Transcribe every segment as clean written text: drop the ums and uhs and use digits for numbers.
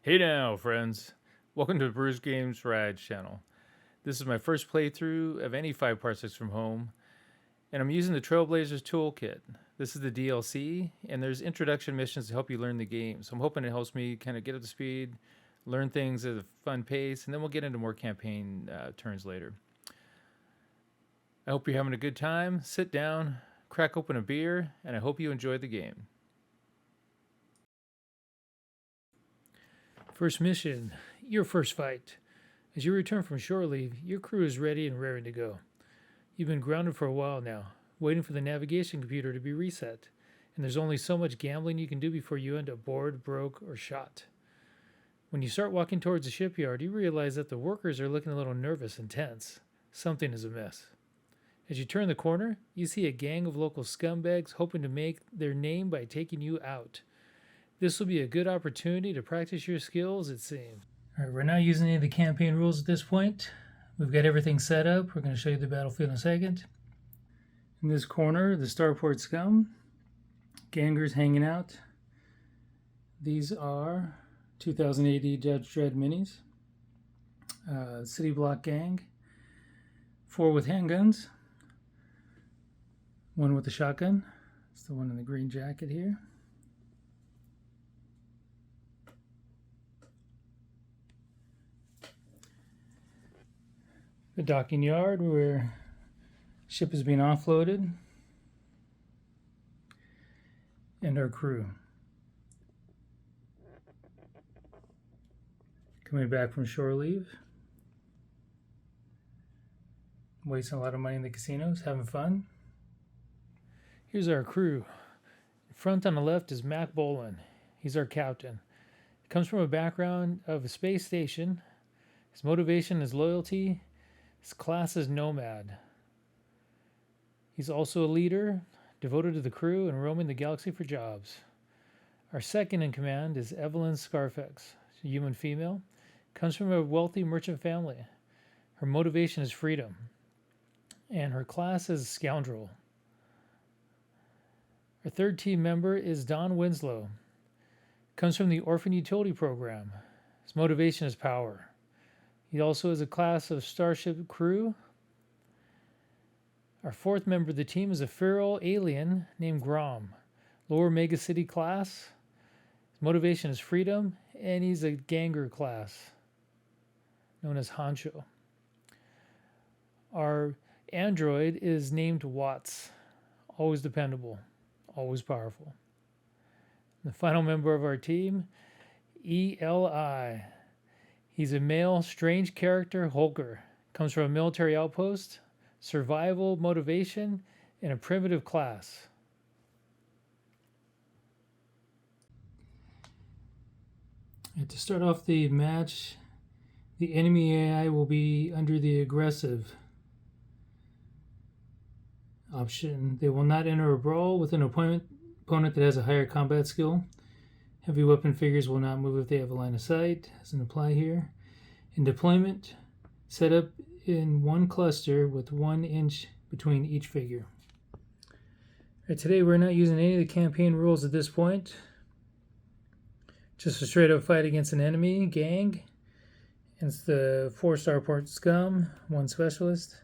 Hey now, friends. Welcome to the Bruce Games Ride channel. This is my first playthrough of any Five Parsecs From Home, and I'm using the Trailblazers Toolkit. This is the DLC, and there's introduction missions to help you learn the game. So I'm hoping it helps me kind of get up to speed, learn things at a fun pace, and then we'll get into more campaign turns later. I hope you're having a good time. Sit down, crack open a beer, and I hope you enjoy the game. First mission, your first fight. As you return from shore leave, your crew is ready and raring to go. You've been grounded for a while now, waiting for the navigation computer to be reset, and there's only so much gambling you can do before you end up bored, broke, or shot. When you start walking towards the shipyard, you realize that the workers are looking a little nervous and tense. Something is amiss. As you turn the corner, you see a gang of local scumbags hoping to make their name by taking you out. This will be a good opportunity to practice your skills, it seems. All right, we're not using any of the campaign rules at this point. We've got everything set up. We're going to show you the battlefield in a second. In this corner, the starport scum. Gangers hanging out. These are 2000 AD Judge Dredd minis. City block gang. 4 with handguns. 1 with a shotgun. It's the one in the green jacket here. The docking yard where ship is being offloaded, and our crew. Coming back from shore leave, wasting a lot of money in the casinos, having fun. Here's our crew. In front on the left is Mac Bolin. He's our captain. He comes from a background of a space station. His motivation is loyalty. His class is Nomad. He's also a leader, devoted to the crew and roaming the galaxy for jobs. Our second in command is Evelyn Scarfax, a human female, comes from a wealthy merchant family. Her motivation is freedom, and her class is Scoundrel. Our third team member is Don Winslow, comes from the Orphan Utility Program. His motivation is power. He also has a class of Starship Crew. Our fourth member of the team is a feral alien named Grom, lower Mega City class. His motivation is freedom, and he's a Ganger class, known as Honcho. Our android is named Watts, always dependable, always powerful. The final member of our team, Eli. He's a male, strange character, Holker. Comes from a military outpost, survival, motivation, and a primitive class. And to start off the match, the enemy AI will be under the aggressive option. They will not enter a brawl with an opponent that has a higher combat skill. Heavy weapon figures will not move if they have a line of sight. Doesn't apply here. In deployment, set up in one cluster with 1 inch between each figure. Right, today we're not using any of the campaign rules at this point. Just a straight up fight against an enemy gang. And it's the 4 starport scum, 1 specialist.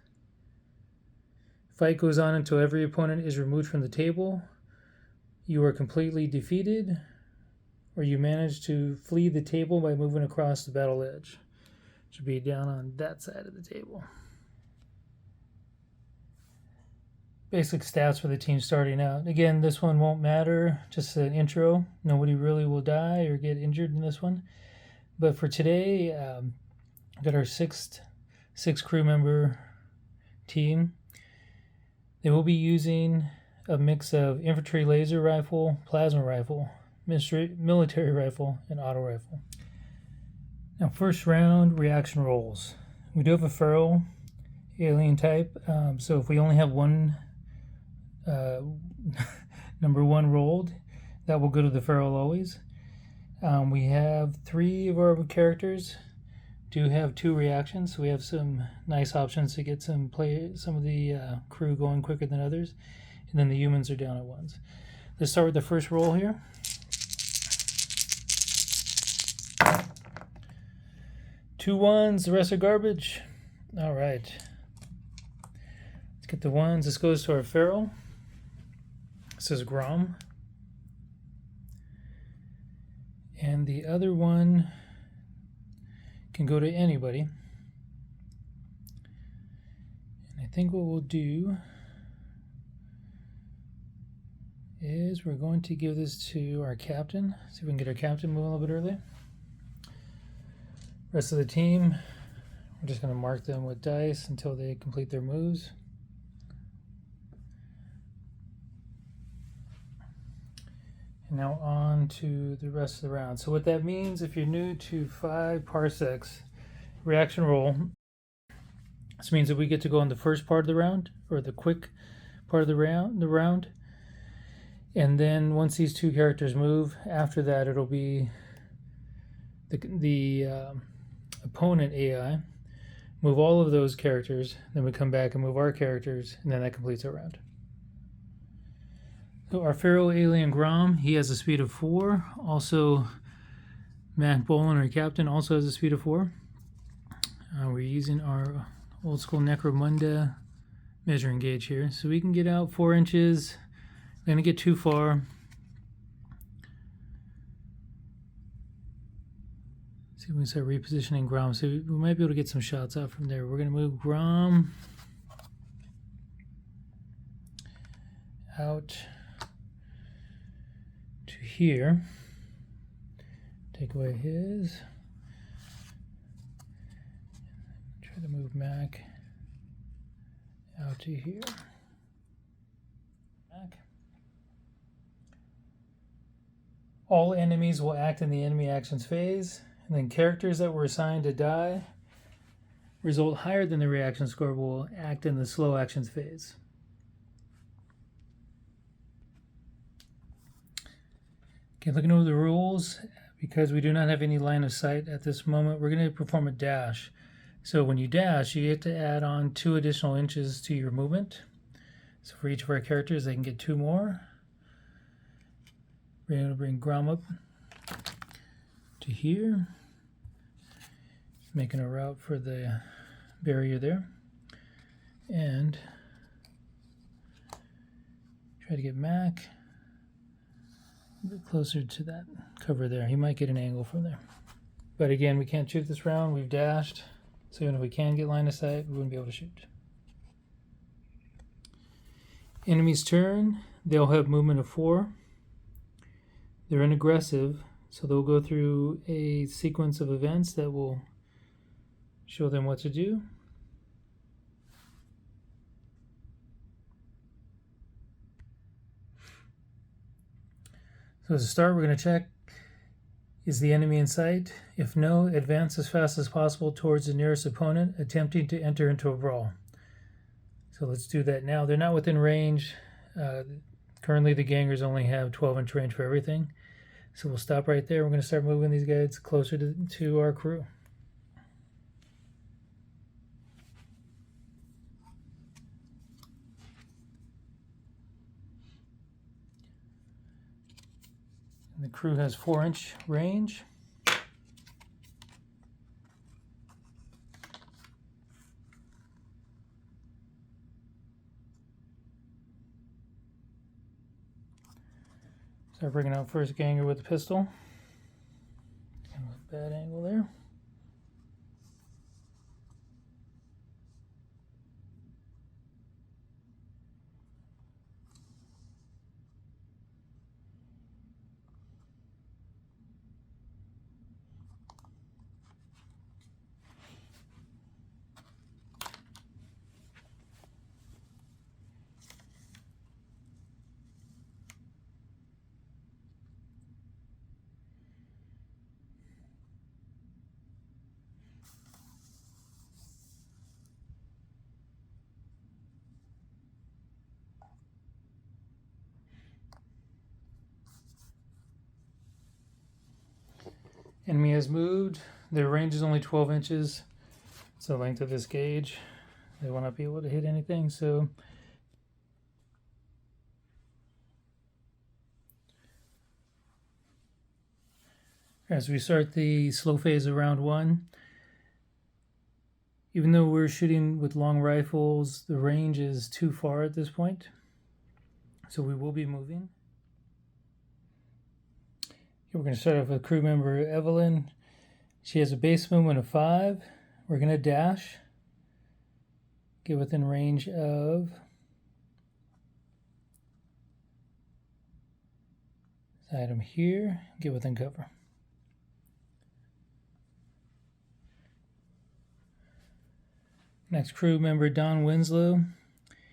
Fight goes on until every opponent is removed from the table. You are completely defeated, or you manage to flee the table by moving across the battle edge. Should be down on that side of the table. Basic stats for the team starting out. Again, this one won't matter, just an intro. Nobody really will die or get injured in this one. But for today, we've got our six crew member team. They will be using a mix of infantry laser rifle, plasma rifle, military rifle, and auto rifle. Now, first round reaction rolls. We do have a feral alien type, so if we only have one number 1 rolled, that will go to the feral always. We have 3 of our characters do have 2 reactions, so we have some nice options to get some of the crew going quicker than others, and then the humans are down at once. Let's start with the first roll here. 2 1s, the rest are garbage. All right. Let's get the 1s. This goes to our feral. This is Grom. And the other one can go to anybody. And I think what we'll do is we're going to give this to our captain. See if we can get our captain moving a little bit early. Rest of the team, we're just going to mark them with dice until they complete their moves. And now on to the rest of the round. So what that means, if you're new to 5 Parsecs reaction roll, this means that we get to go on the first part of the round, or the quick part of the round. And then once these 2 characters move, after that it'll be the opponent AI move all of those characters, then we come back and move our characters, and then that completes our round. So our feral alien Grom, he has a speed of 4. Also, Mac Bolin, our captain, also has a speed of 4. We're using our old school Necromunda measuring gauge here, so we can get out 4 inches. We're gonna get too far. See if we can start repositioning Grom. So we might be able to get some shots out from there. We're gonna move Grom out to here. Take away his. Try to move Mac out to here. Mac. All enemies will act in the enemy actions phase, and then characters that were assigned to die result higher than the reaction score will act in the slow actions phase. Okay, looking over the rules, because we do not have any line of sight at this moment, we're going to perform a dash. So when you dash, you get to add on 2 additional inches to your movement. So for each of our characters, they can get 2 more. We're going to bring Grom up to here, making a route for the barrier there, and try to get Mac a bit closer to that cover there. He might get an angle from there. But again, we can't shoot this round. We've dashed, so even if we can get line of sight, we wouldn't be able to shoot. Enemy's turn, they'll have movement of 4. They're an aggressive, so they'll go through a sequence of events that will show them what to do. So to start, we're going to check, is the enemy in sight? If no, advance as fast as possible towards the nearest opponent, attempting to enter into a brawl. So let's do that now. They're not within range. Currently, the gangers only have 12-inch range for everything. So we'll stop right there. We're going to start moving these guys closer to our crew. And the crew has 4-inch range. Start bringing out first ganger with the pistol. Kind of a bad angle there. Enemy has moved. Their range is only 12 inches. It's the length of this gauge. They will not be able to hit anything, so as we start the slow phase of round 1, Even though we're shooting with long rifles, the range is too far at this point. So we will be moving. We're going to start off with crew member Evelyn. She has a base movement of 5. We're going to dash. Get within range of this item here. Get within cover. Next crew member, Don Winslow.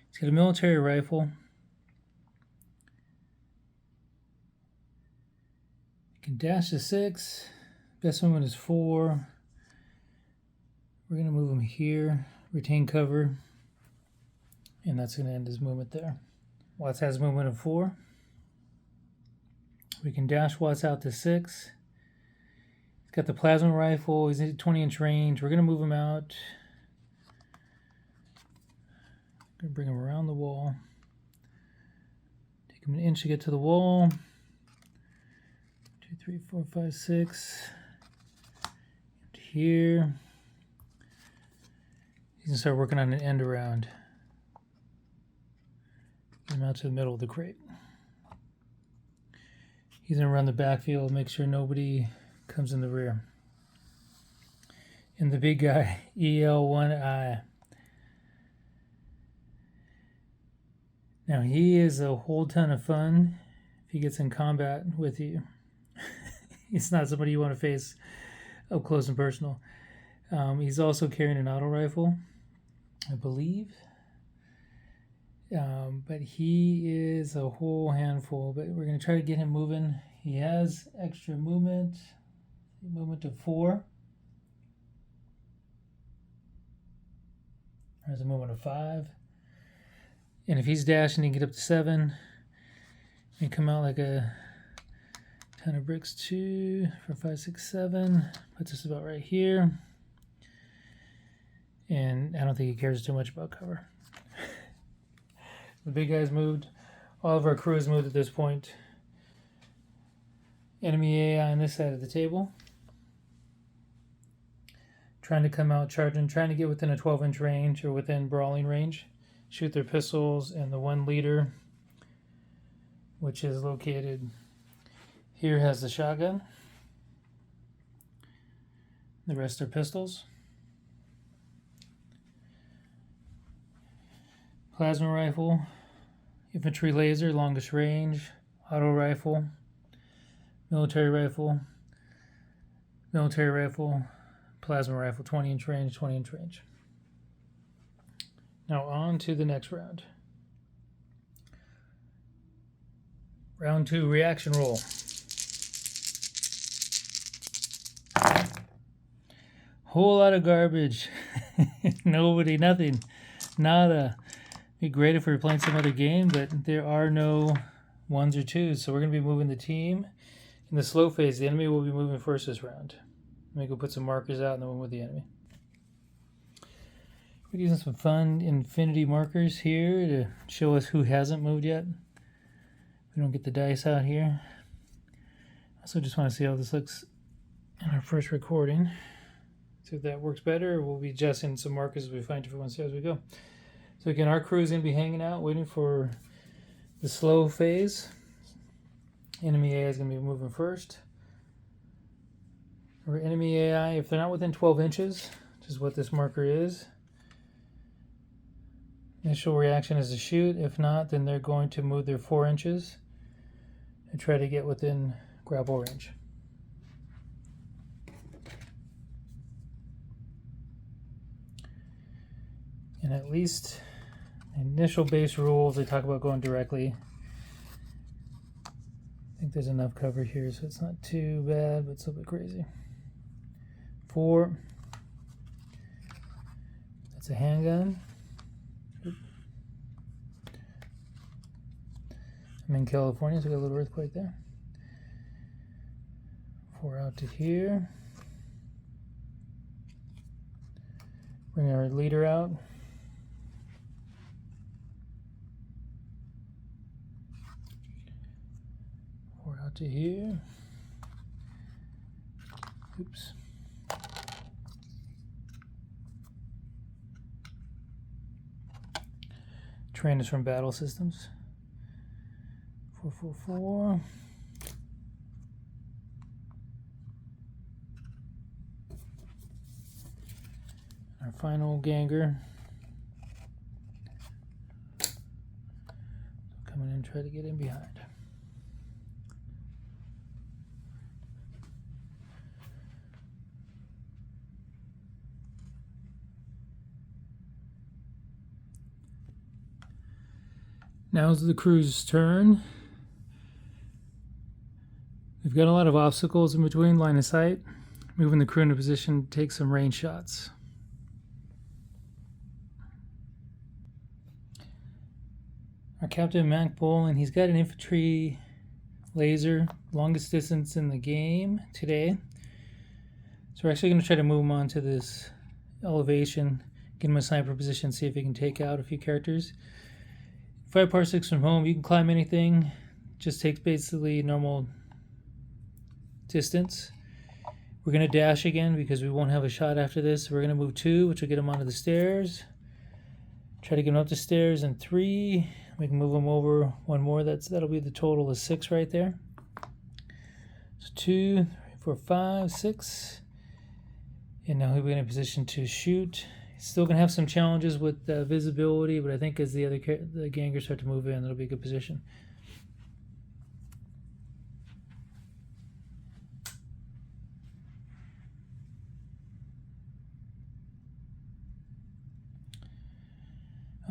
He's got a military rifle. You can dash to 6. Best movement is 4. We're going to move him here, retain cover, and that's going to end his movement there. Watts has a movement of 4. We can dash Watts out to 6. He's got the plasma rifle. He's at 20-inch range. We're going to move him out. Going to bring him around the wall. Take him an inch to get to the wall. 2, 3, 4, 5, 6. Here. He's going to start working on an end around. Get him out to the middle of the crate. He's going to run the backfield, make sure nobody comes in the rear. And the big guy, EL1I. Now he is a whole ton of fun if he gets in combat with you. He's not somebody you want to face up close and personal. He's also carrying an auto rifle, I believe. But he is a whole handful. But we're going to try to get him moving. He has extra movement to 4. There's a movement of 5. And if he's dashing, he can get up to 7 and come out like a ton of bricks. 2, 4, 5, 6, 7. Puts us about right here. And I don't think he cares too much about cover. The big guys moved. All of our crew has moved at this point. Enemy AI on this side of the table. Trying to come out charging, trying to get within a 12-inch range or within brawling range. Shoot their pistols, and the 1 leader, which is located here, has the shotgun. The rest are pistols. Plasma rifle, infantry laser, longest range, auto rifle, military rifle, plasma rifle, 20-inch range, 20-inch range. Now on to the next round. Round 2, reaction roll. Whole lot of garbage. Nobody, nothing, nada. Be great if we were playing some other game, but there are no 1s or 2s. So we're going to be moving the team in the slow phase. The enemy will be moving first this round. Let me go put some markers out and then we'll move the enemy. We're using some fun infinity markers here to show us who hasn't moved yet. We don't get the dice out here. Also just want to see how this looks in our first recording. See if that works better. We'll be adjusting some markers as we find different ones as we go. So again, our crew is going to be hanging out, waiting for the slow phase. Enemy AI is going to be moving first. Our enemy AI, if they're not within 12 inches, which is what this marker is, initial reaction is to shoot. If not, then they're going to move their 4 inches and try to get within grapple range. And at least initial base rules, they talk about going directly. I think there's enough cover here, so it's not too bad, but it's a little bit crazy. 4. That's a handgun. I'm in California, so we got a little earthquake there. 4 out to here. Bring our leader out. To here. Oops. Trainers from Battle Systems. 444. Our final ganger. Coming in, try to get in behind. Now's the crew's turn. We've got a lot of obstacles in between line of sight, moving the crew into position to take some range shots. Our captain, Mac Bolin, he's got an infantry laser, longest distance in the game today. So we're actually going to try to move him onto this elevation, get him a sniper position, see if he can take out a few characters. 5 parsecs from home, you can climb anything, just takes basically normal distance. We're going to dash again because we won't have a shot after this. We're going to move 2, which will get him onto the stairs. Try to get him up the stairs, and 3. We can move him over 1 more. That'll be the total of 6 right there. So 2, 3, 4, 5, 6. And now he'll be in a position to shoot. He's still going to have some challenges with visibility, but I think as the gangers start to move in, it'll be a good position.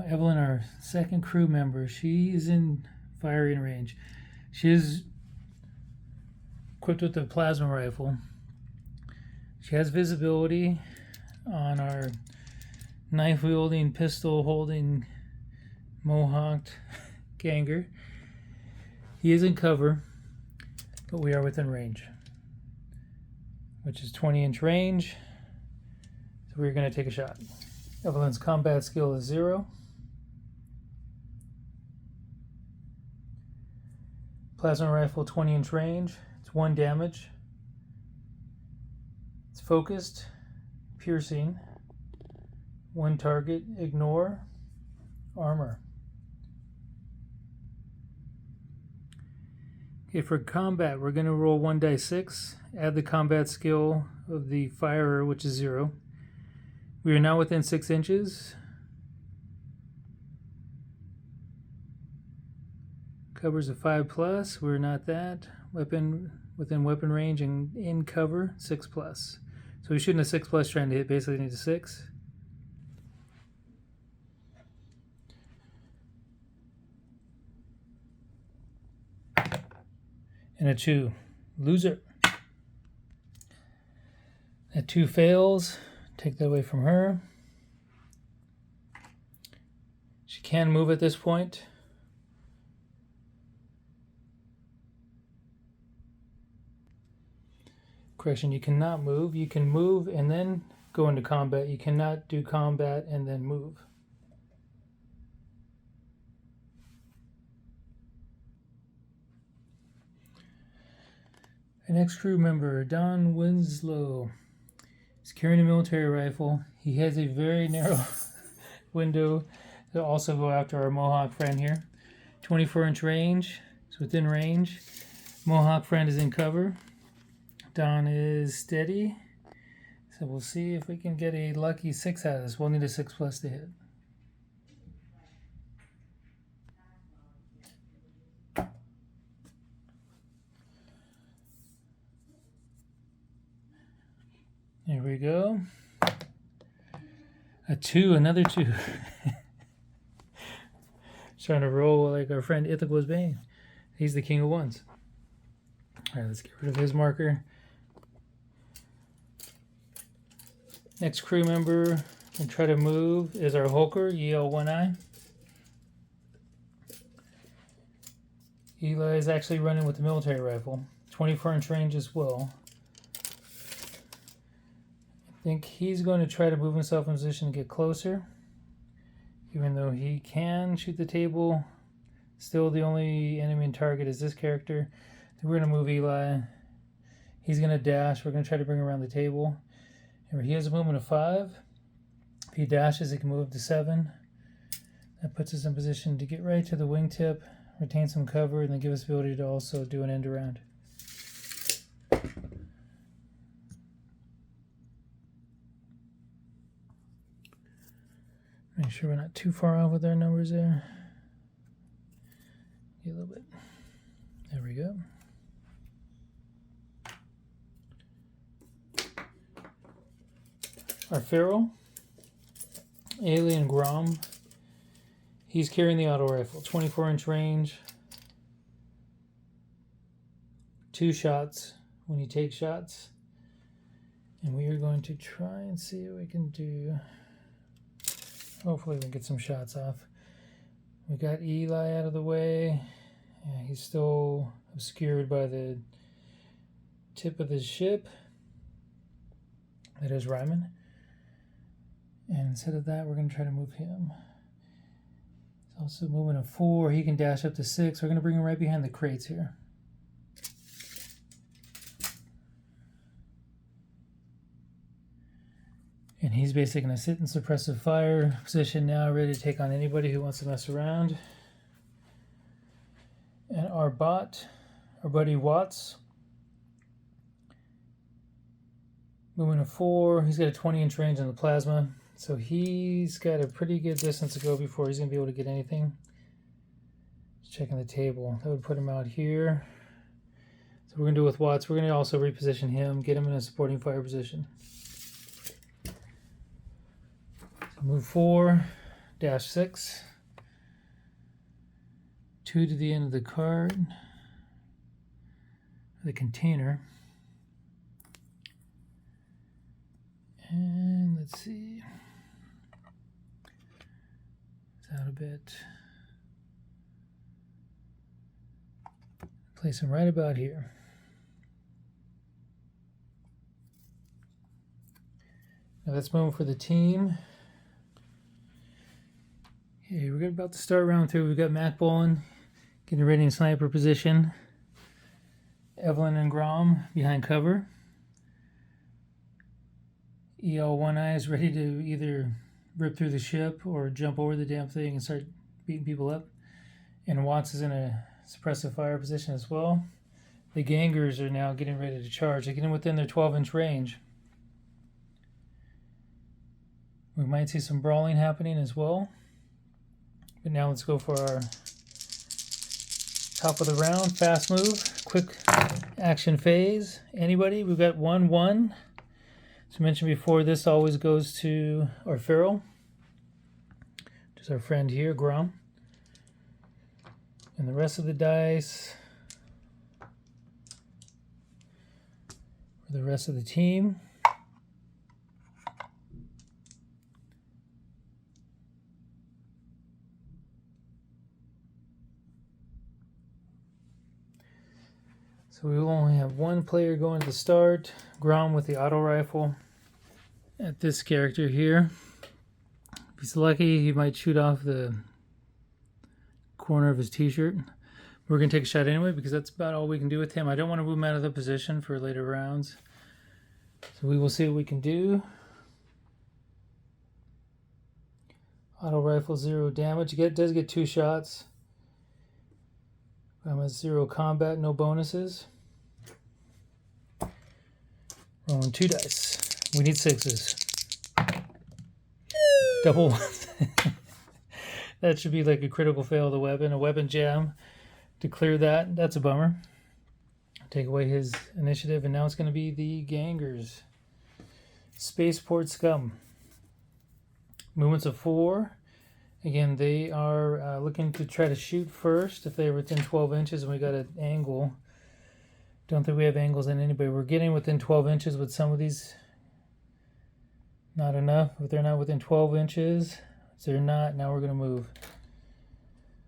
Evelyn, our second crew member, she is in firing range. She is equipped with a plasma rifle. She has visibility on our knife-wielding, pistol-holding, mohawked ganger. He is in cover, but we are within range, which is 20-inch range. So we're going to take a shot. Evelyn's combat skill is 0. Plasma rifle, 20-inch range. It's 1 damage. It's focused, piercing. 1 target, ignore, armor. Okay, for combat, we're going to roll 1d6, add the combat skill of the firer, which is 0. We are now within 6 inches. Cover's a 5+. We're not that. Weapon within weapon range and in cover, 6+. So we're shooting a 6+, trying to hit basically need a 6. And a 2. Loser. That 2 fails. Take that away from her. She can move at this point. Correction, you cannot move. You can move and then go into combat. You cannot do combat and then move. Our next crew member, Don Winslow. He's carrying a military rifle. He has a very narrow window to also go after our Mohawk friend here. 24-inch range. It's within range. Mohawk friend is in cover. Don is steady. So we'll see if we can get a lucky 6 out of this. We'll need a 6+ to hit. There we go. A 2, another 2. Trying to roll like our friend Ithaca's Bane. He's the king of 1s. All right, let's get rid of his marker. Next crew member and try to move is our Hulker, EL1I. Eli is actually running with the military rifle. 24-inch range as well. I think he's going to try to move himself in position to get closer. Even though he can shoot the table, still the only enemy target is this character. We're going to move Eli. He's going to dash. We're going to try to bring him around the table. Remember, he has a movement of 5. If he dashes, he can move up to 7. That puts us in position to get right to the wingtip, retain some cover, and then give us the ability to also do an end around. Make sure we're not too far off with our numbers there. Get a little bit. There we go. Our feral, Alien Grom. He's carrying the auto rifle, 24-inch range, 2 shots when he takes shots. And we are going to try and see what we can do. Hopefully we can get some shots off. We got Eli out of the way. Yeah, he's still obscured by the tip of the ship. That is Ryman. And instead of that, we're going to try to move him. He's also moving a 4. He can dash up to 6. We're going to bring him right behind the crates here. And he's basically going to sit in suppressive fire position now, ready to take on anybody who wants to mess around. And our bot, our buddy Watts, moving a 4. He's got a 20-inch range on the plasma. So he's got a pretty good distance to go before he's going to be able to get anything. Just checking the table. That would put him out here. So we're going to do with Watts. We're going to also reposition him, get him in a supporting fire position. So move 4, dash 6. 2 to the end of the card. The container. And let's see. It's out a bit. Place him right about here. Now let's move for the team. Okay, we're about to start round 3. We've got Mac Bolin getting ready in sniper position. Evelyn and Grom behind cover. EL One Eye is ready to either rip through the ship or jump over the damn thing and start beating people up. And Watts is in a suppressive fire position as well. The gangers are now getting ready to charge. They're getting within their 12-inch range. We might see some brawling happening as well. But now let's go for our top of the round. Fast move, quick action phase. Anybody? We've got 1-1. As I mentioned before, this always goes to our feral, which is our friend here, Grom. And the rest of the dice for the rest of the team. So we will only have one player going to the start. Grom with the auto rifle at this character here. If he's lucky, he might shoot off the corner of his t-shirt. We're going to take a shot anyway because that's about all we can do with him. I don't want to move him out of the position for later rounds. So we will see what we can do. Auto rifle, 0 damage. Does get 2 shots. I'm at 0 combat, no bonuses. Rolling 2 dice. We need 6s. Double ones. That should be like a critical fail of the weapon. A weapon jam to clear that. That's a bummer. Take away his initiative, and now it's going to be the gangers. Spaceport Scum. Movements of 4. Again, they are looking to try to shoot first if they're within 12 inches and we got an angle. Don't think we have angles in anybody. We're getting within 12 inches with some of these. Not enough. If they're not within 12 inches, so they're not, now we're going to move.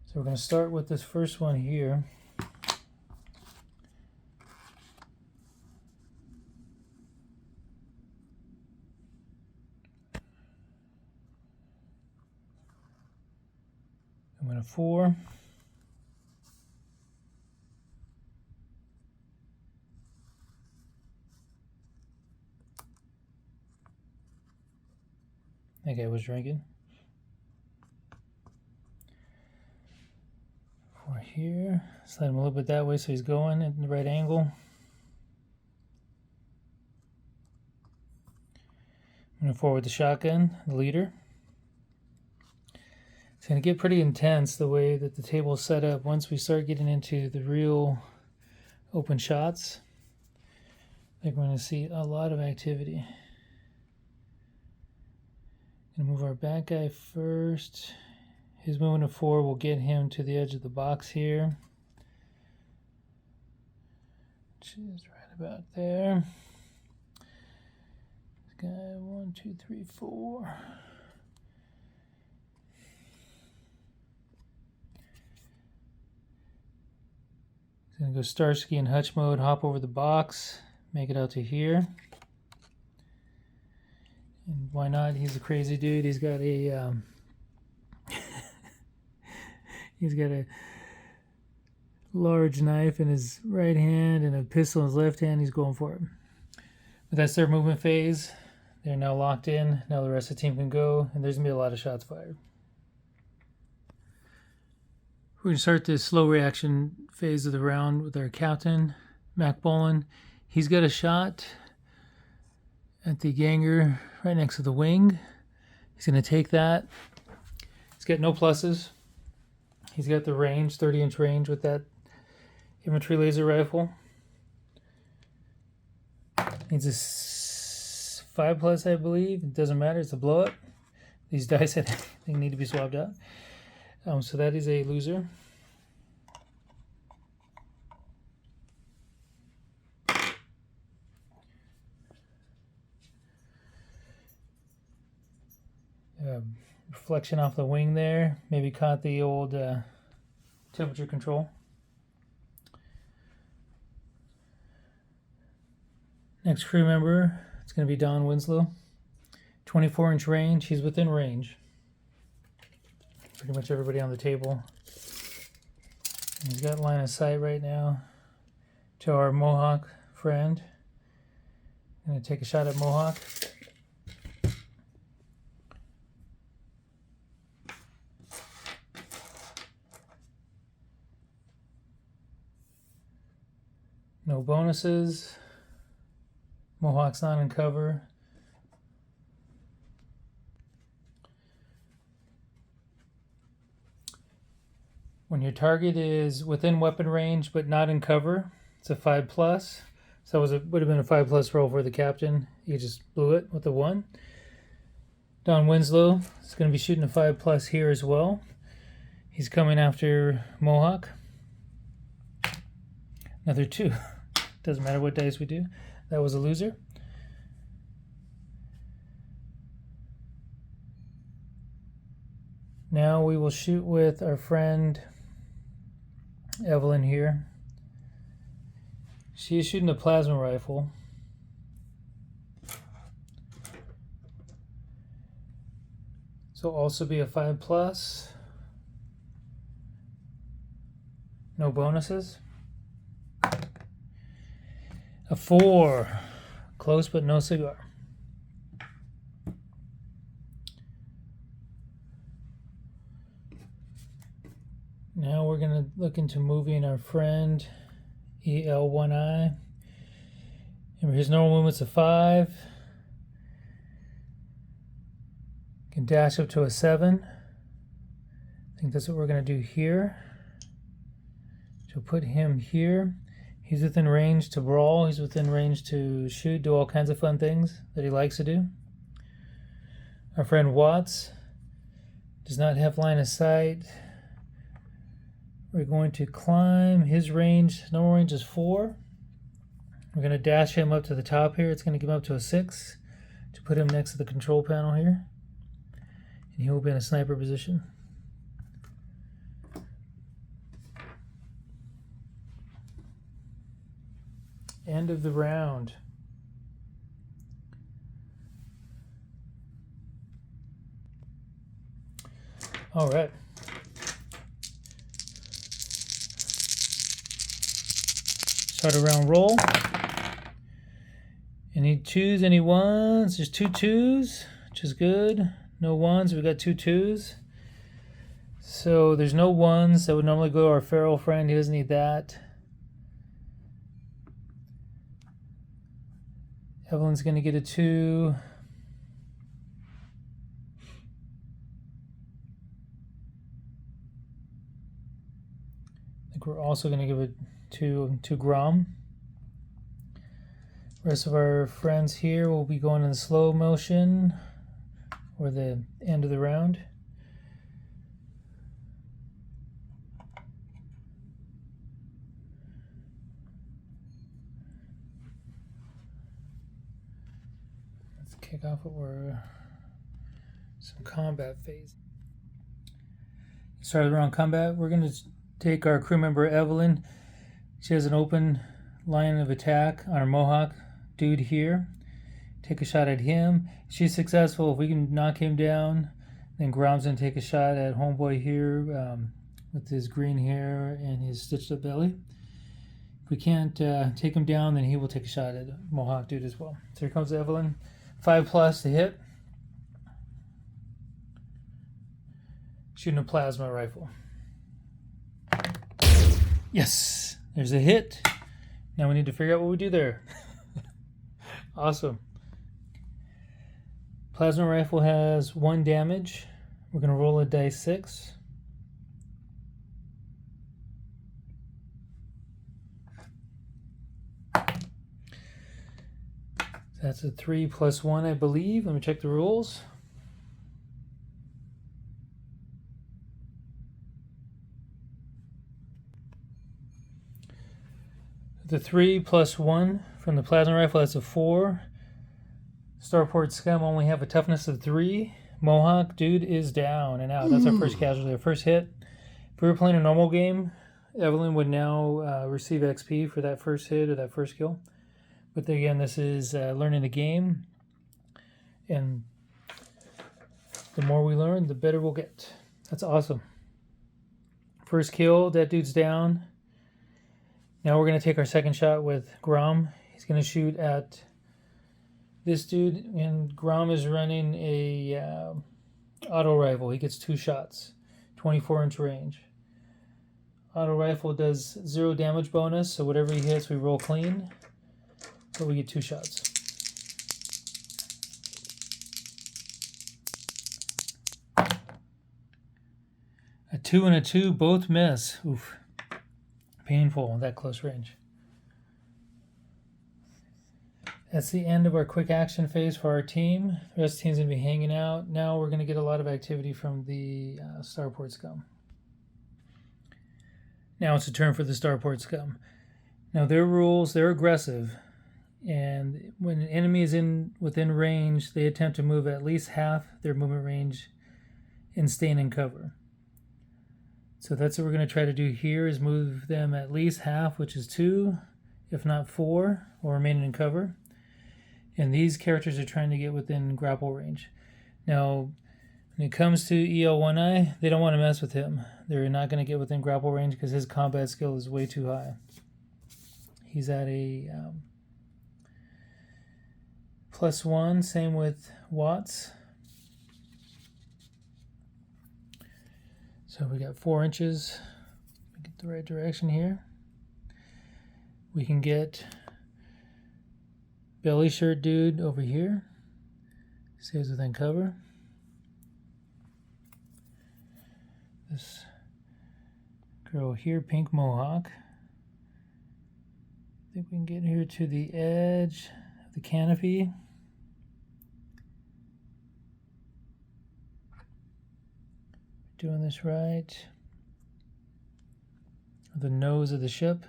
So we're going to start with this first one here. I'm going to 4. That guy was drinking. here. Slide him a little bit that way so he's going at the right angle. I'm going to forward the shotgun, the leader. It's going to get pretty intense the way that the table is set up. Once we start getting into the real open shots, I think we're going to see a lot of activity. Going to move our back guy first. His movement of 4 will get him to the edge of the box here. Which is right about there. This guy, 1, 2, 3, 4. He's going to go Starsky and Hutch mode, hop over the box, make it out to here. And why not? He's a crazy dude. He's got a he's got a large knife in his right hand and a pistol in his left hand. He's going for it. But that's their movement phase. They're now locked in. Now the rest of the team can go, and there's going to be a lot of shots fired. We're going to start this slow reaction phase of the round with our captain, Mac Bolin. He's got a shot at the ganger right next to the wing. He's going to take that. He's got no pluses. He's got the range, 30-inch range with that infantry laser rifle. Needs a 5+, I believe. It doesn't matter. It's a blow-up. These dice, I think, need to be swapped out. So that is a loser. Reflection off the wing there. Maybe caught the old temperature control. Next crew member, it's going to be Don Winslow. 24-inch range. He's within range. Pretty much everybody on the table. And he's got line of sight right now to our Mohawk friend. I'm going to take a shot at Mohawk. No bonuses. Mohawk's not in cover. When your target is within weapon range but not in cover, it's a 5+. So it would have been a 5+ roll for the captain. He just blew it with a 1. Don Winslow is going to be shooting a 5+ here as well. He's coming after Mohawk. Another 2. Doesn't matter what dice we do. That was a loser. Now we will shoot with our friend Evelyn here. She is shooting a plasma rifle. So also be a 5+. No bonuses. A 4. Close but no cigar. Now we're going to look into moving our friend EL1I. Remember, his normal movement's a 5. Can dash up to a 7. I think that's what we're going to do here. So put him here. He's within range to brawl. He's within range to shoot, do all kinds of fun things that he likes to do. Our friend Watts does not have line of sight. We're going to climb. His range, normal range is 4. We're going to dash him up to the top here. It's going to give him up to a 6 to put him next to the control panel here. And he will be in a sniper position. End of the round. All right. Start a round roll. Any 2s, any 1s? There's 2 2s, which is good. No 1s, we got 2 2s. So there's no ones that would normally go to our feral friend. He doesn't need that. Evelyn's going to get a 2. I think we're also going to give it 2 to Grom. Rest of our friends here will be going in slow motion or the end of the round. Let's kick off with some combat phase. Start around combat. We're going to take our crew member Evelyn. She has an open line of attack on her Mohawk dude here. Take a shot at him. If she's successful. If we can knock him down, then Grom's gonna take a shot at homeboy here with his green hair and his stitched up belly. If we can't take him down, then he will take a shot at Mohawk dude as well. So here comes Evelyn. 5+ to hit. Shooting a plasma rifle. Yes, there's a hit. Now we need to figure out what we do there. Awesome. Plasma rifle has 1 damage. We're going to roll a dice 6. That's a 3 + 1, I believe. Let me check the rules. The 3 + 1 from the plasma rifle, that's a 4. Starport Scum only have a toughness of 3. Mohawk dude is down and out. That's our first casualty, our first hit. If we were playing a normal game, Evelyn would now receive XP for that first hit or that first kill. But again, this is learning the game. And the more we learn, the better we'll get. That's awesome. First kill, that dude's down. Now we're going to take our second shot with Grom. He's going to shoot at this dude, and Grom is running a auto rifle. He gets 2 shots, 24-inch range. Auto rifle does 0 damage bonus, so whatever he hits, we roll clean. So we get 2 shots. A 2 and a 2 both miss. Oof. Painful at that close range. That's the end of our quick action phase for our team. The rest of the team's going to be hanging out. Now we're going to get a lot of activity from the Starport Scum. Now it's a turn for the Starport Scum. Now their rules, they're aggressive. And when an enemy is within range, they attempt to move at least half their movement range and staying in cover. So that's what we're going to try to do here, is move them at least half, which is 2, if not 4, or remaining in cover. And these characters are trying to get within grapple range. Now, when it comes to EL1I, they don't want to mess with him. They're not going to get within grapple range because his combat skill is way too high. He's at a +1, same with Watts. So we got 4 inches. Get the right direction here. We can get belly shirt dude over here. Stays within cover. This girl here, pink mohawk. I think we can get here to the edge of the canopy. Doing this right. The nose of the ship.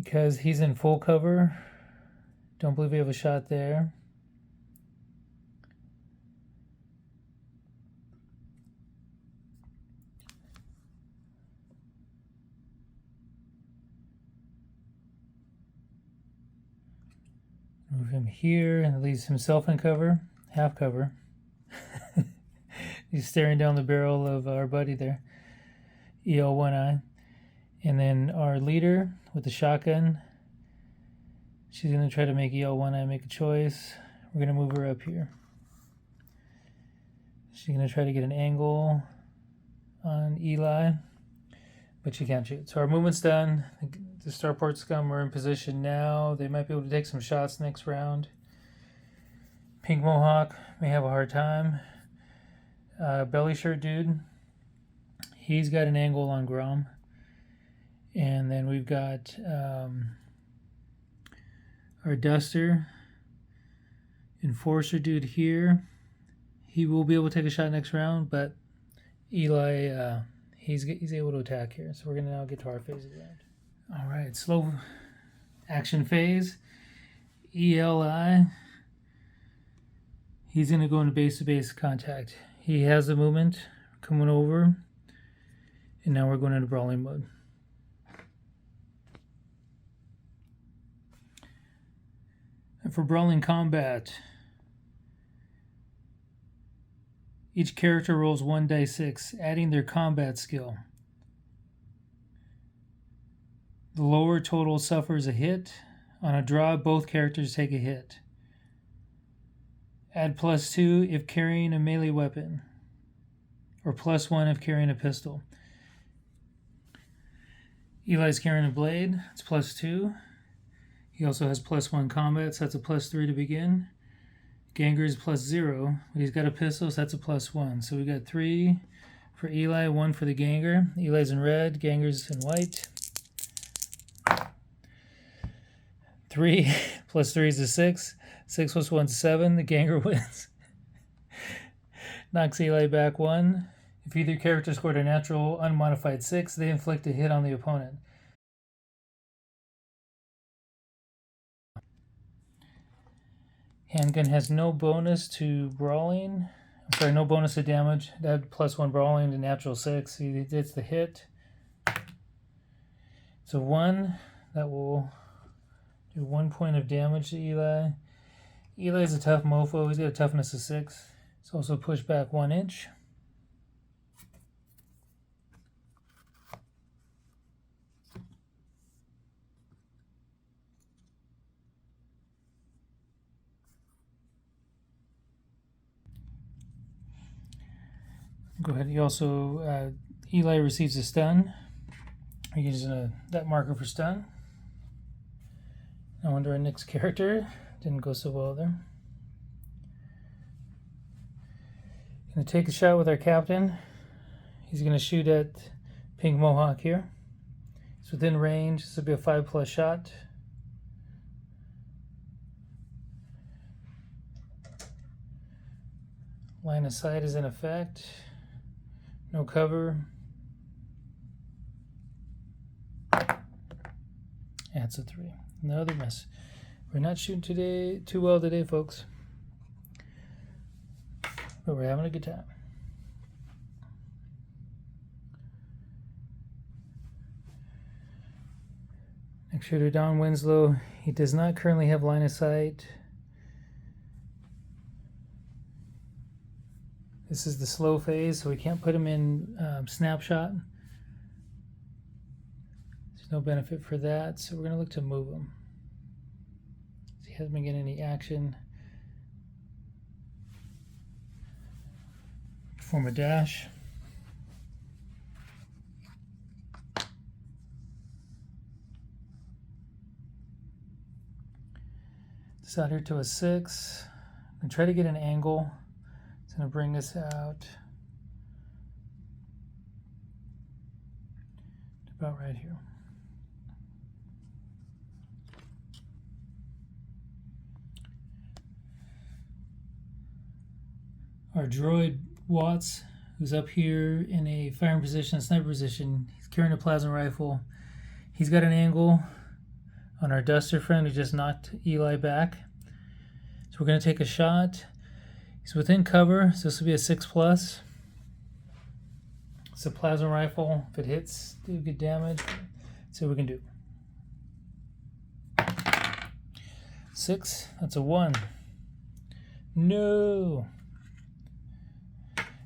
Because he's in full cover, don't believe we have a shot there. Move him here, and leaves himself in cover, half cover. He's staring down the barrel of our buddy there, EL1I. And then our leader with the shotgun She's going to try to make EL1 I make a choice. We're going to move her up here. She's going to try to get an angle on Eli, but she can't shoot. So our movement's done. The starport scum are in position now. They might be able to take some shots next round. Pink Mohawk may have a hard time. Belly shirt dude, he's got an angle on Grom. And then we've got our Duster Enforcer dude here. He will be able to take a shot next round, but Eli, he's able to attack here. So we're going to now get to our phase of the round. All right, slow action phase. Eli, he's going to go into base-to-base contact. He has the movement coming over, and now we're going into brawling mode. And for brawling combat, each character rolls 1d6, adding their combat skill. The lower total suffers a hit. On a draw, both characters take a hit. Add +2 if carrying a melee weapon, or +1 if carrying a pistol. Eli's carrying a blade, it's +2. He also has +1 combat, so that's a +3 to begin. Ganger is +0, but he's got a pistol, so that's a +1. So we got 3 for Eli, 1 for the Ganger. Eli's in red, Ganger's in white. 3 +3 is a 6. 6 + 1 is 7. The Ganger wins. Knocks Eli back 1. If either character scored a natural unmodified 6, they inflict a hit on the opponent. Handgun has no bonus to brawling. I'm sorry, no bonus to damage. That +1 brawling to natural 6. He gets the hit. So 1, that will do 1 point of damage to Eli. Eli's a tough mofo. He's got a toughness of 6. He's also pushed back 1 inch. Go ahead. He also, Eli receives a stun. We're using that marker for stun. Now, under our next character, didn't go so well there. Gonna take a shot with our captain. He's gonna shoot at Pink Mohawk here. It's within range. This will be a 5+ shot. Line of sight is in effect. No cover. That's a 3. Another miss. We're not shooting too well today, folks. But we're having a good time. Next shooter, Don Winslow. He does not currently have line of sight. This is the slow phase, so we can't put him in snapshot. There's no benefit for that, so we're going to look to move him. He hasn't been getting any action. Perform a dash. This out here to a 6. And try to get an angle. It's going to bring this out to about right here. Our droid Watts, who's up here in a firing position, a sniper position, he's carrying a plasma rifle. He's got an angle on our Duster friend who just knocked Eli back. So we're going to take a shot. He's within cover, so this will be a 6+. It's a plasma rifle. If it hits, do good damage. Let's see what we can do. 6, that's a 1. No!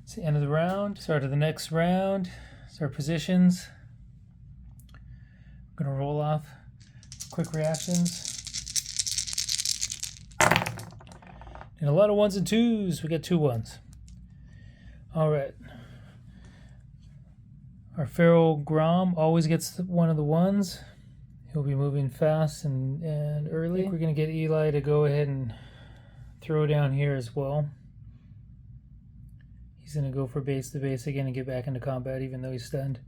It's the end of the round. Start of the next round. Start positions. I'm going to roll off quick reactions. And a lot of 1s and 2s. We got 2 1s. All right. Our feral Grom always gets one of the 1s. He'll be moving fast and early. We're going to get Eli to go ahead and throw down here as well. He's going to go for base to base again and get back into combat even though he's stunned.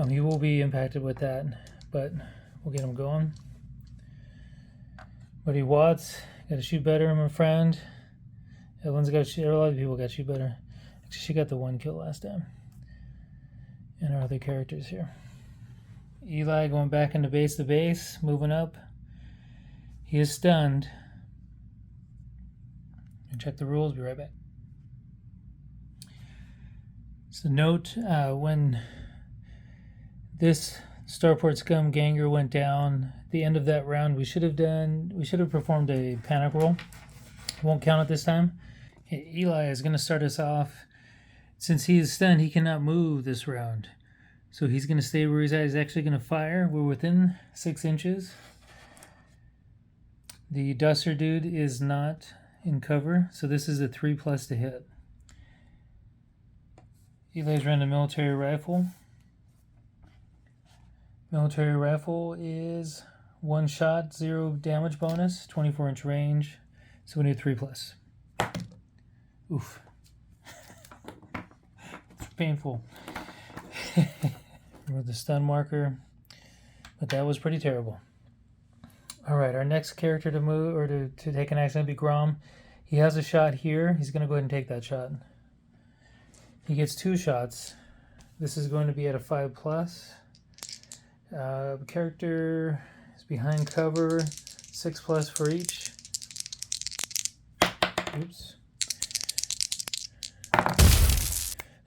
He will be impacted with that, but we'll get him going. Buddy Watts, got to shoot better, my friend. Evelyn's got to shoot, a lot of people got to shoot better. Actually, she got the 1 kill last time. And our other characters here. Eli going back into base to base, moving up. He is stunned. And check the rules, be right back. So note, when this Starport Scum Ganger went down, at the end of that round, we should have performed a panic roll. Won't count it this time. Eli is going to start us off. Since he is stunned, he cannot move this round. So he's going to stay where he's at. He's actually going to fire. We're within 6 inches. The Duster dude is not in cover, so this is a 3+ to hit. Eli's running a military rifle. Military rifle is 1 shot, 0 damage bonus, 24-inch range. So we need 3+. Oof. It's painful. Remove the stun marker. But that was pretty terrible. Alright, our next character to move or to take an action would be Grom. He has a shot here. He's going to go ahead and take that shot. He gets 2 shots. This is going to be at a 5+. Character is behind cover, 6+ for each. Oops.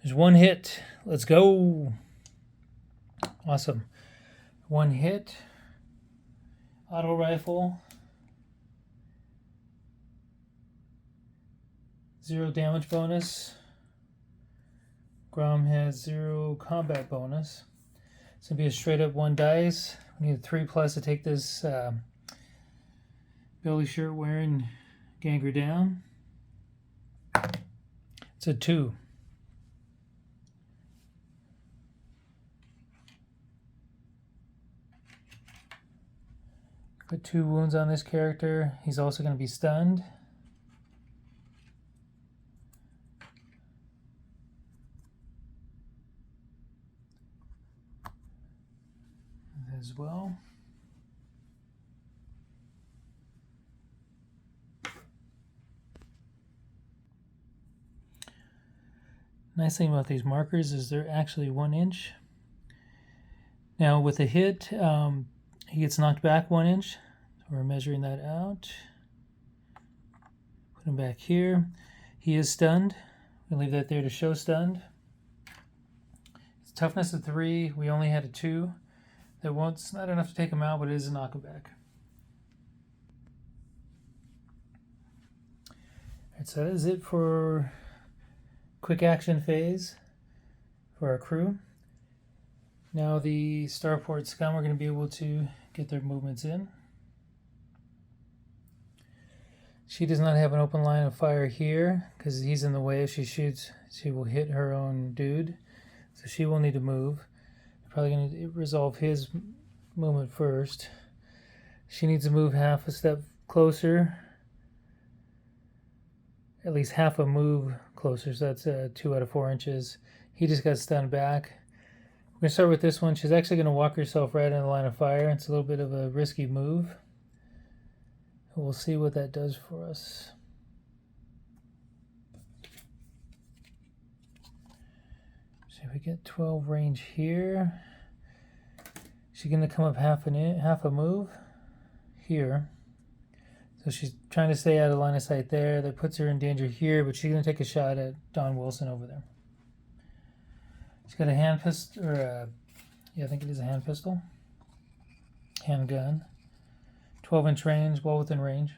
There's 1 hit. Let's go. Awesome. 1 hit. Auto rifle. 0 damage bonus. Grom has 0 combat bonus. It's going to be a straight up 1 dice. We need a 3+ to take this Belli shirt wearing Ganger down. It's a 2. Put 2 wounds on this character. He's also going to be stunned. As well. Nice thing about these markers is they're actually 1 inch. Now with a hit, he gets knocked back 1 inch. So we're measuring that out. Put him back here. He is stunned. We'll leave that there to show stunned. It's toughness of 3. We only had a 2. It's not enough to take him out, but it is a knock him back. Alright, so that is it for quick action phase for our crew. Now the Starport Scum are going to be able to get their movements in. She does not have an open line of fire here because he's in the way. If she shoots, she will hit her own dude. So she will need to move. Probably going to resolve his movement first. She needs to move half a step closer. At least half a move closer. So that's 2 out of 4 inches. He just got stunned back. We're going to start with this one. She's actually going to walk herself right in the line of fire. It's a little bit of a risky move. We'll see what that does for us. So we get 12 range here. She's going to come up half a move here. So she's trying to stay out of line of sight there. That puts her in danger here, but she's going to take a shot at Don Wilson over there. She's got a hand pistol, or yeah, I think it is a hand pistol. Handgun. 12-inch range, well within range.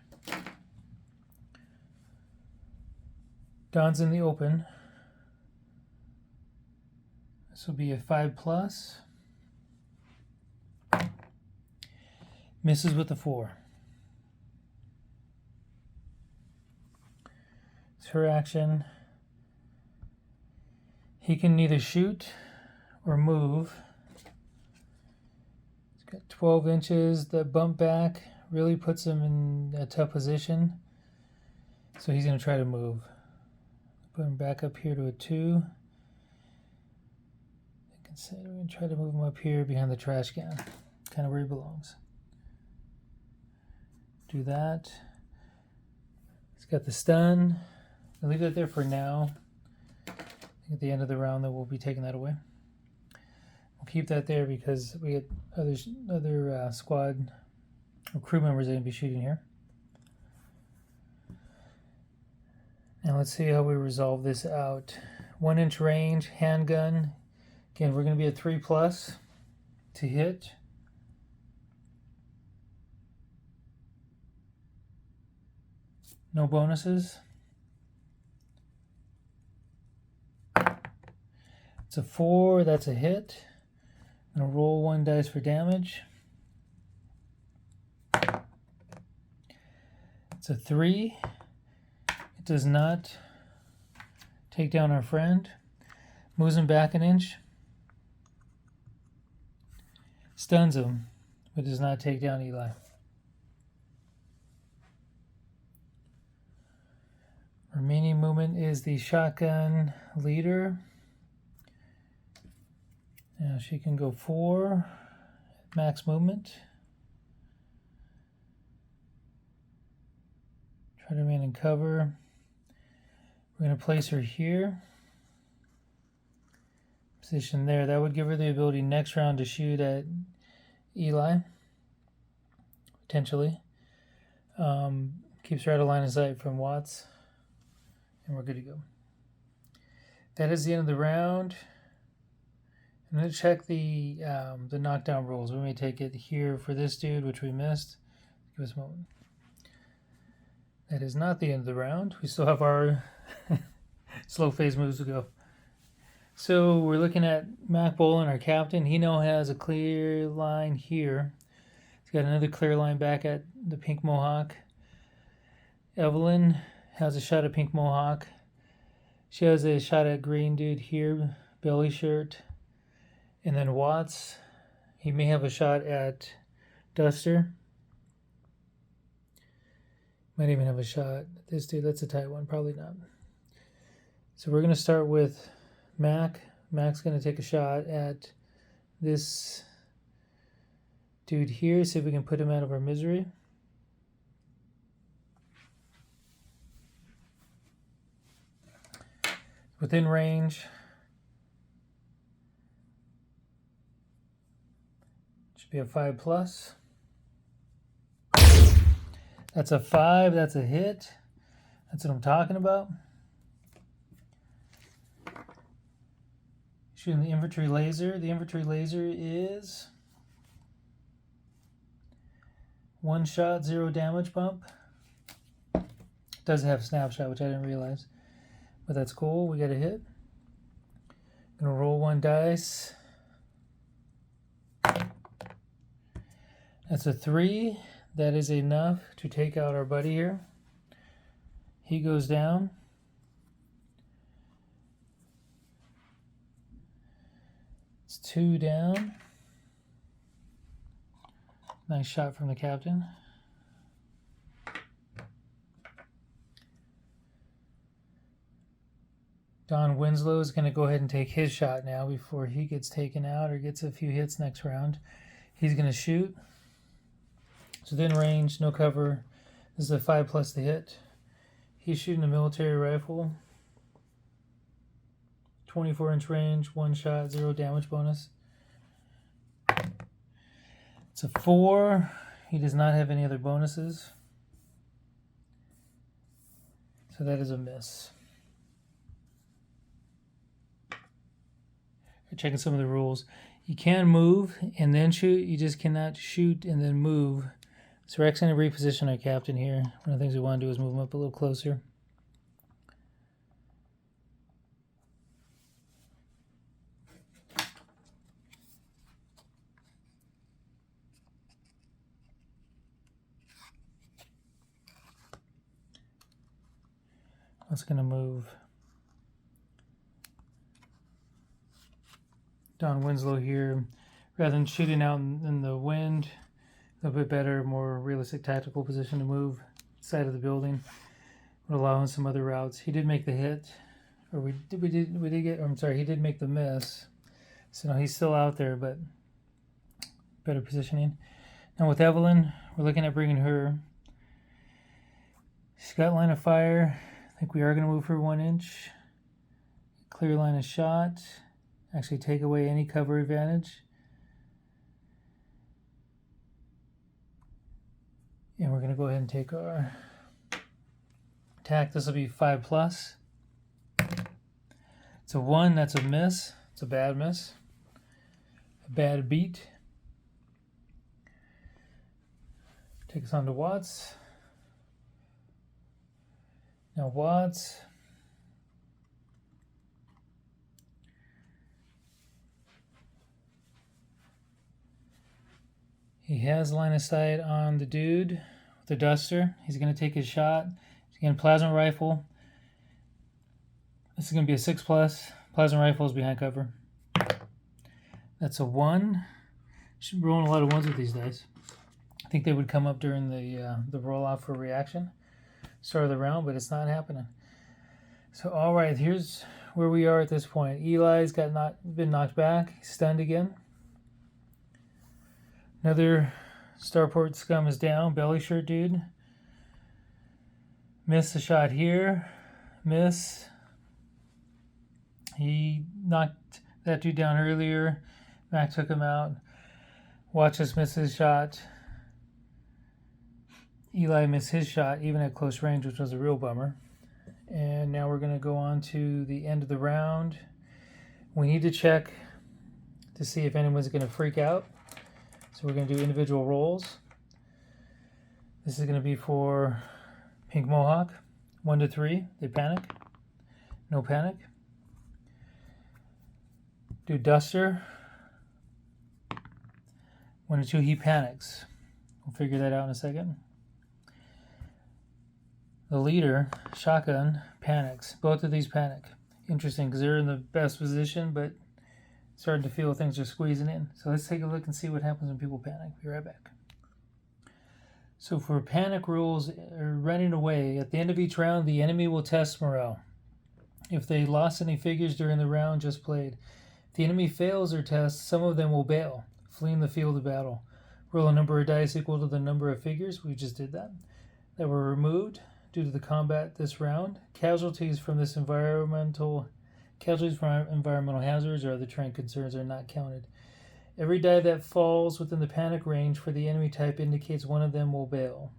Don's in the open. This will be a 5+. Misses with the 4. It's her action. He can neither shoot or move. He's got 12 inches. The bump back really puts him in a tough position. So he's going to try to move. Put him back up here to a 2. We're going to try to move him up here behind the trash can. Kind of where he belongs. Do that. He's got the stun. I'll leave that there for now. At the end of the round, that we'll be taking that away. We'll keep that there because we get other squad or crew members that are going to be shooting here. Now let's see how we resolve this out. 1 inch range, handgun. Again, we're going to be at 3+ to hit. No bonuses. It's a 4, that's a hit. I'm going to roll 1 dice for damage. It's a 3. It does not take down our friend. Moves him back an inch. Stuns him, but does not take down Eli. Remaining movement is the shotgun leader. Now she can go 4, max movement. Try to remain in cover. We're going to place her here. Position there. That would give her the ability next round to shoot at Eli. Potentially. Keeps her out of line of sight from Watts. And we're good to go. That is the end of the round. I'm going to check the knockdown rules. We may take it here for this dude, which we missed. Give us a moment. That is not the end of the round. We still have our slow phase moves to go. So we're looking at Mac Bolin, our captain. He now has a clear line here. He's got another clear line back at the pink mohawk. Evelyn has a shot at pink mohawk. She has a shot at green dude here, belly shirt. And then Watts, he may have a shot at Duster. Might even have a shot at this dude. That's a tight one. Probably not. So we're going to start with Mac. Mac's going to take a shot at this dude here. See if we can put him out of our misery. Within range. Should be a 5+. That's a 5. That's a hit. That's what I'm talking about. Shooting the infantry laser. The infantry laser is 1 shot, 0 damage bump. Does have snapshot, which I didn't realize. But that's cool. We got a hit. Gonna roll 1 dice. That's a 3. That is enough to take out our buddy here. He goes down. It's 2 down. Nice shot from the captain. Don Winslow is going to go ahead and take his shot now before he gets taken out or gets a few hits next round. He's going to shoot. It's within range, no cover. This is a 5+ to hit. He's shooting a military rifle. 24-inch range, 1 shot, 0 damage bonus. It's a 4. He does not have any other bonuses. So that is a miss. We're checking some of the rules. You can move and then shoot. You just cannot shoot and then move. So we're actually going to reposition our captain here. One of the things we want to do is move him up a little closer. That's going to move Don Winslow here. Rather than shooting out in the wind, a little bit better, more realistic tactical position to move side of the building. Would allow him some other routes. He did make the hit, or we did get. I'm sorry, he did make the miss. So no, he's still out there, but better positioning. Now with Evelyn, we're looking at bringing her. She's got line of fire. I think we are going to move her 1 inch. Clear line of shot. Actually take away any cover advantage. And we're going to go ahead and take our attack. This will be 5+. It's a 1, that's a miss. It's a bad miss. A bad beat. Take us on to Watts. Now Watts. He has line of sight on the dude with the duster. He's going to take his shot. He's going to plasma rifle. This is going to be a 6+. Plasma rifle is behind cover. That's a 1. Should be rolling a lot of 1s with these dice. I think they would come up during the roll off for reaction. Start of the round, but it's not happening. So all right, here's where we are at this point. Eli's been knocked back. He's stunned again. Another starport scum is down. Belly shirt dude. Missed a shot here. Miss. He knocked that dude down earlier. Mac took him out. Watch us miss his shot. Eli missed his shot even at close range, which was a real bummer. And now we're going to go on to the end of the round. We need to check to see if anyone's going to freak out. So we're going to do individual rolls. This is going to be for Pink Mohawk. 1 to 3, they panic. No panic. Do Duster. 1 to 2, he panics. We'll figure that out in a second. The leader, Shotgun, panics. Both of these panic. Interesting, because they're in the best position, but starting to feel things are squeezing in. So let's take a look and see what happens when people panic. Be right back. So for panic rules, running away, at the end of each round, the enemy will test morale. If they lost any figures during the round just played, if the enemy fails their test, some of them will bail, fleeing the field of battle. Roll a number of dice equal to the number of figures, we just did that were removed due to the combat this round. Casualties from environmental hazards or other terrain concerns are not counted. Every die that falls within the panic range for the enemy type indicates one of them will bail.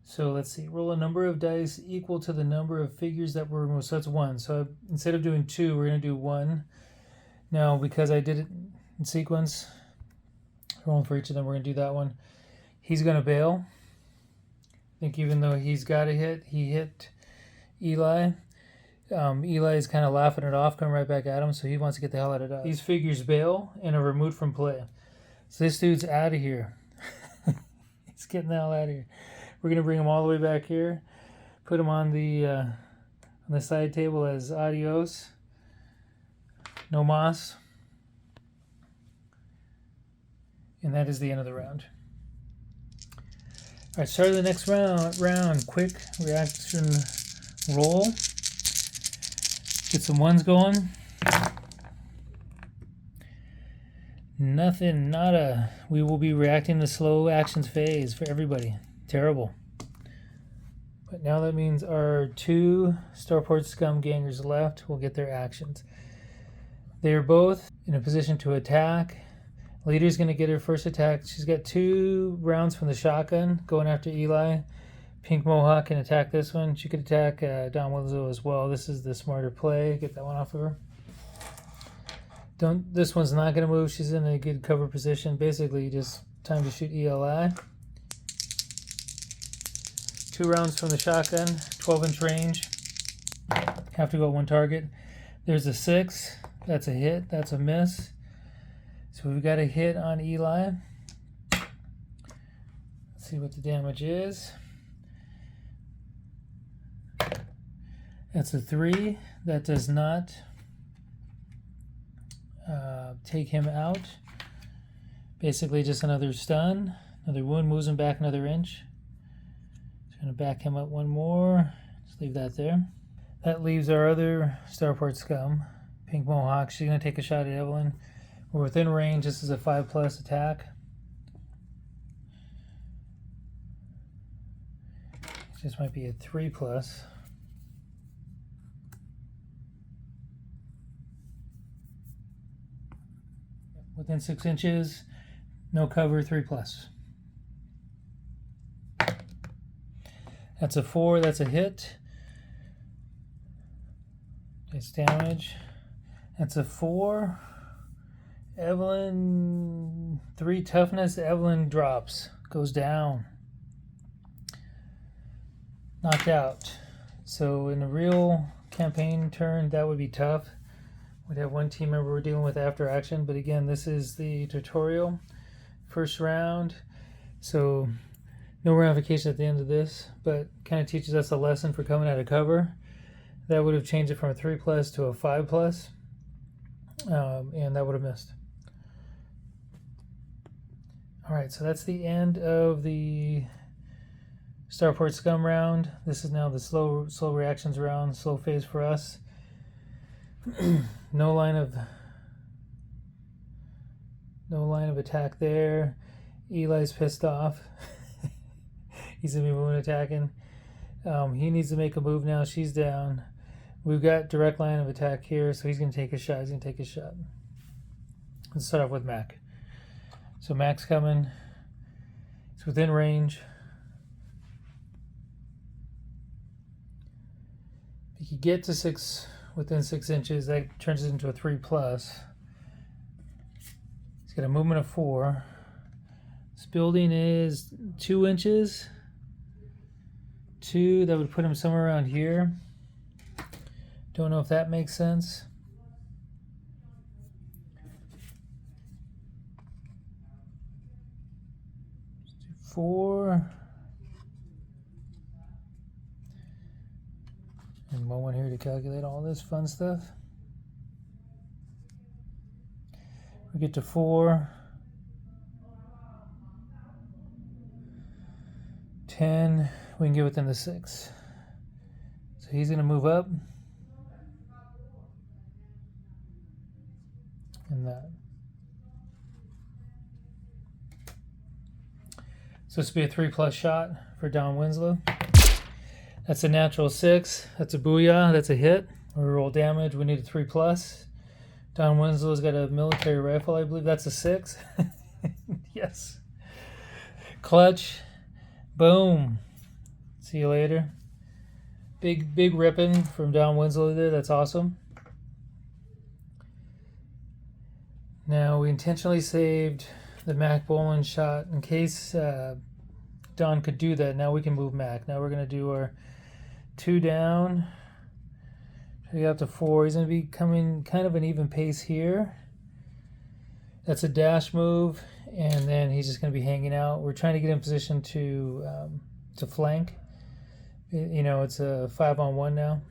So let's see. Roll a number of dice equal to the number of figures that were removed. So that's 1. So instead of doing 2, we're going to do 1. Now, because I did it in sequence, rolling for each of them, we're going to do that one. He's going to bail. I think even though he's got a hit, he hit Eli. Eli is kind of laughing it off, coming right back at him, so he wants to get the hell out of Dodge. These figures bail and are removed from play. So this dude's out of here. He's getting the hell out of here. We're going to bring him all the way back here, put him on the side table as adios. No mas. And that is the end of the round. All right, start of the next round. Quick reaction roll. Get some 1s going. Nothing, nada. We will be reacting to slow actions phase for everybody. Terrible. But now that means our 2 starport scum gangers left will get their actions. They are both in a position to attack. Leader's going to get her first attack. She's got 2 rounds from the shotgun going after Eli. Pink Mohawk can attack this one. She could attack Don Winslow as well. This is the smarter play. Get that one off of her. This one's not going to move. She's in a good cover position. Basically, just time to shoot Eli. 2 rounds from the shotgun. 12-inch range. Have to go 1 target. There's a 6. That's a hit. That's a miss. So we've got a hit on Eli. Let's see what the damage is. That's a 3. That does not take him out. Basically just another stun. Another wound moves him back another inch. Just going to back him up one more. Just leave that there. That leaves our other Starport scum, Pink Mohawk. She's going to take a shot at Evelyn. We're within range. This is a 5+ attack. This might be a 3+. Within 6 inches, no cover, 3+. That's a 4, that's a hit. It's damage. That's a 4. Evelyn, 3 toughness. Evelyn drops, goes down. Knocked out. So in a real campaign turn, that would be tough. We'd have one team member we're dealing with after action, but again, this is the tutorial. First round, so no ramification at the end of this, but kind of teaches us a lesson for coming out of cover. That would have changed it from a 3+ to a 5+, and that would have missed. All right, so that's the end of the Starport Scum round. This is now the slow reactions round, slow phase for us. No line of attack there. Eli's pissed off. He's gonna be moving attacking. He needs to make a move now. She's down. We've got direct line of attack here, so he's gonna take a shot. Let's start off with Mac. So Mac's coming. It's within range. If you get to within 6 inches, that turns it into a 3+. He's got a movement of 4. This building is 2 inches. 2, that would put him somewhere around here. Don't know if that makes sense. Let's do 4. And one here to calculate all this fun stuff. We get to 4. 10. We can get within the 6. So he's going to move up. And that. So this will be a 3+ shot for Don Winslow. That's a natural 6. That's a booyah. That's a hit. We roll damage. We need a 3+. Don Winslow's got a military rifle, I believe. That's a 6. Yes. Clutch. Boom. See you later. Big ripping from Don Winslow there. That's awesome. Now, we intentionally saved the Mac Bolin shot in case Don could do that. Now we can move Mac. Now we're going to do our 2 down. Try to get up to 4. He's going to be coming kind of an even pace here. That's a dash move, and then he's just going to be hanging out. We're trying to get in position to flank. You know, it's a 5-on-1 now.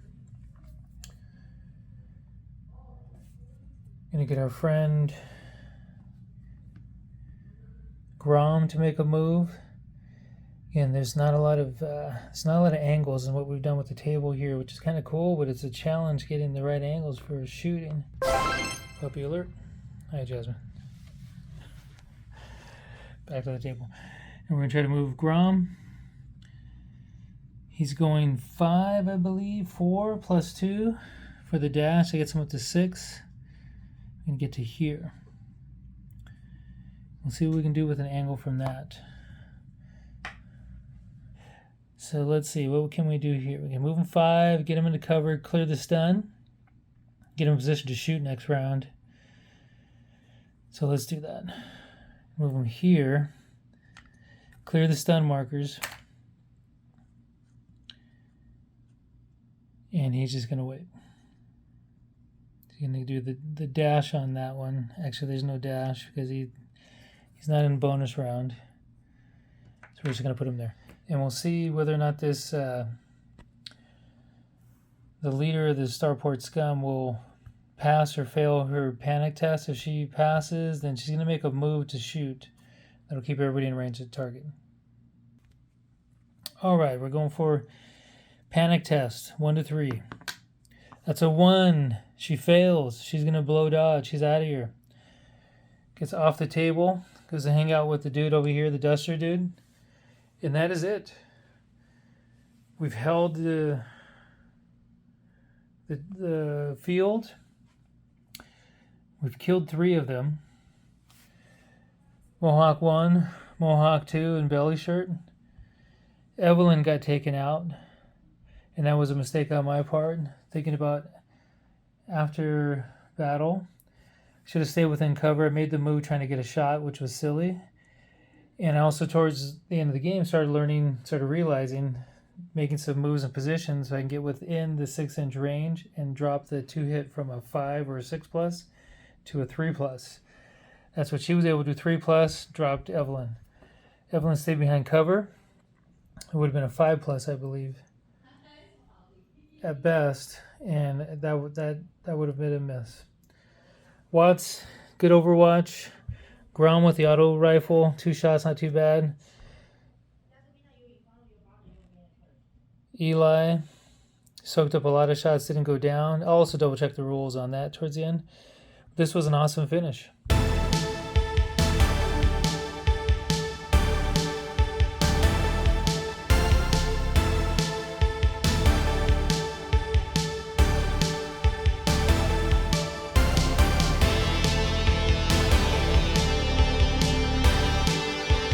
Going to get our friend Grom to make a move. Again, there's not a lot of angles in what we've done with the table here, which is kind of cool, but it's a challenge getting the right angles for shooting. Puppy alert. Hi, Jasmine. Back to the table. And we're going to try to move Grom. He's going 5, I believe. 4 plus 2 for the dash. That gets him up to 6. We can get to here. We'll see what we can do with an angle from that. So let's see, what can we do here? We can move in 5, get him into cover, clear the stun, get him in position to shoot next round. So let's do that. Move him here, clear the stun markers, and he's just going to wait. He's going to do the dash on that one. Actually, there's no dash because he's not in bonus round. So we're just going to put him there. And we'll see whether or not this the leader of the starport scum will pass or fail her panic test. If she passes, then she's going to make a move to shoot. That'll keep everybody in range of the target. All right, we're going for panic test, 1 to 3. That's a 1. She fails. She's going to blow dodge. She's out of here. Gets off the table. Goes to hang out with the dude over here, the duster dude. And that is it. We've held the field. We've killed 3 of them. Mohawk 1, Mohawk 2, and Belly Shirt. Evelyn got taken out, and that was a mistake on my part. Thinking about after battle, should have stayed within cover. I made the move trying to get a shot, which was silly. And I also, towards the end of the game, started realizing, making some moves and positions so I can get within the 6-inch range and drop the 2-hit from a 5 or a 6+ to a 3+. That's what she was able to do, 3+, dropped Evelyn. Evelyn stayed behind cover. It would have been a 5+, I believe, at best, and that would have been a miss. Watts, good Overwatch. Ground with the auto rifle, 2 shots, not too bad. Eli soaked up a lot of shots, didn't go down. I'll also double check the rules on that towards the end. This was an awesome finish.